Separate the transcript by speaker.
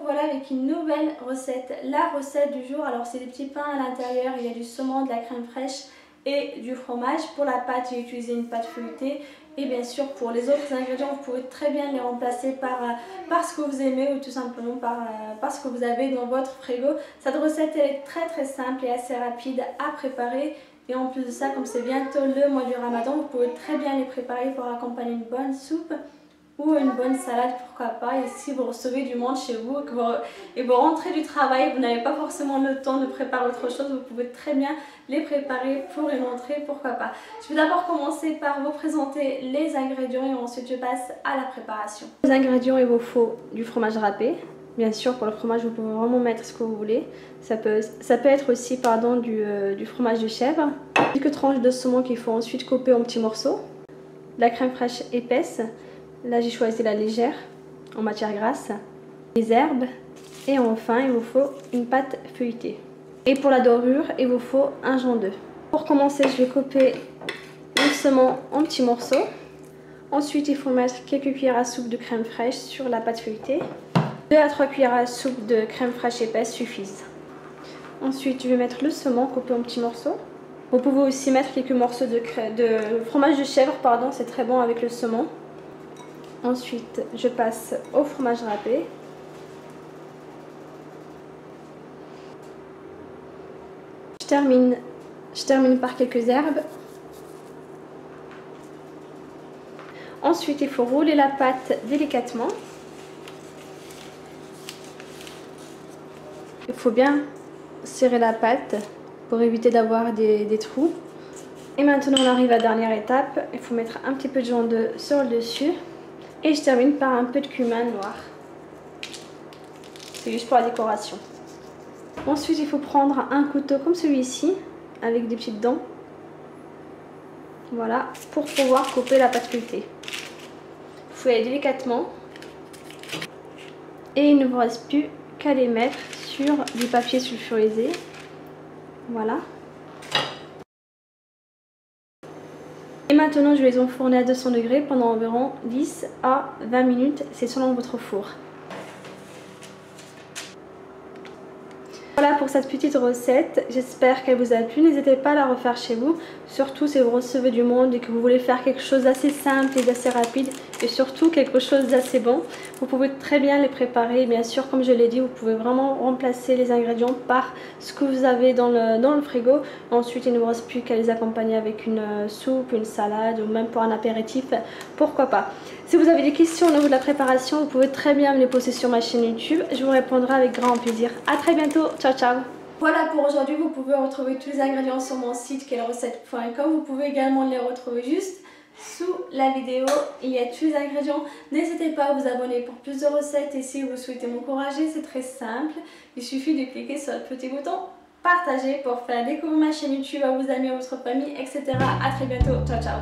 Speaker 1: revoilà avec une nouvelle recette. La recette du jour, alors c'est des petits pains à l'intérieur, il y a du saumon, de la crème fraîche et du fromage. Pour la pâte, j'ai utilisé une pâte feuilletée. Et bien sûr, pour les autres ingrédients, vous pouvez très bien les remplacer par ce que vous aimez ou tout simplement par ce que vous avez dans votre frigo. Cette recette, elle est très simple et assez rapide à préparer. Et en plus de ça, comme c'est bientôt le mois du Ramadan, vous pouvez très bien les préparer pour accompagner une bonne soupe ou une bonne salade, pourquoi pas. Et si vous recevez du monde chez vous et vous rentrez du travail, vous n'avez pas forcément le temps de préparer autre chose, vous pouvez très bien les préparer pour une entrée, pourquoi pas. Je vais d'abord commencer par vous présenter les ingrédients et ensuite je passe à la préparation. Les ingrédients, il vous faut du fromage râpé. Bien sûr, pour le fromage, vous pouvez vraiment mettre ce que vous voulez. Ça peut être aussi du fromage de chèvre. Quelques tranches de saumon qu'il faut ensuite couper en petits morceaux. De la crème fraîche épaisse. Là, j'ai choisi la légère en matière grasse. Des herbes. Et enfin, il vous faut une pâte feuilletée. Et pour la dorure, il vous faut un jaune d'œuf. Pour commencer, je vais couper le saumon en petits morceaux. Ensuite, il faut mettre quelques cuillères à soupe de crème fraîche sur la pâte feuilletée. 2 à 3 cuillères à soupe de crème fraîche épaisse suffisent. Ensuite, je vais mettre le saumon coupé en petits morceaux. Vous pouvez aussi mettre quelques morceaux de fromage de chèvre, pardon, c'est très bon avec le saumon. Ensuite, je passe au fromage râpé. Je termine par quelques herbes. Ensuite, il faut rouler la pâte délicatement. Il faut bien serrer la pâte pour éviter d'avoir des trous. Et maintenant on arrive à la dernière étape. Il faut mettre un petit peu de jaune d'œuf sur le dessus. Et je termine par un peu de cumin noir. C'est juste pour la décoration. Ensuite il faut prendre un couteau comme celui-ci avec des petites dents. Voilà, pour pouvoir couper la pâte feuilletée. Il faut y aller délicatement. Et il ne vous reste plus qu'à les mettre sur du papier sulfurisé. Voilà. Et maintenant je vais les enfourner à 200 degrés pendant environ 10 à 20 minutes, c'est selon votre four. Voilà pour cette petite recette, j'espère qu'elle vous a plu, n'hésitez pas à la refaire chez vous, surtout si vous recevez du monde et que vous voulez faire quelque chose d'assez simple et d'assez rapide et surtout quelque chose d'assez bon. Vous pouvez très bien les préparer et bien sûr comme je l'ai dit, vous pouvez vraiment remplacer les ingrédients par ce que vous avez dans le frigo. Ensuite il ne vous reste plus qu'à les accompagner avec une soupe, une salade ou même pour un apéritif, pourquoi pas. Si vous avez des questions au niveau de la préparation, vous pouvez très bien me les poser sur ma chaîne YouTube. Je vous répondrai avec grand plaisir. A très bientôt. Ciao, ciao. Voilà pour aujourd'hui. Vous pouvez retrouver tous les ingrédients sur mon site kelrecette.com. Vous pouvez également les retrouver juste sous la vidéo. Il y a tous les ingrédients. N'hésitez pas à vous abonner pour plus de recettes. Et si vous souhaitez m'encourager, c'est très simple. Il suffit de cliquer sur le petit bouton partager pour faire découvrir ma chaîne YouTube à vos amis, à votre famille, etc. A très bientôt. Ciao, ciao.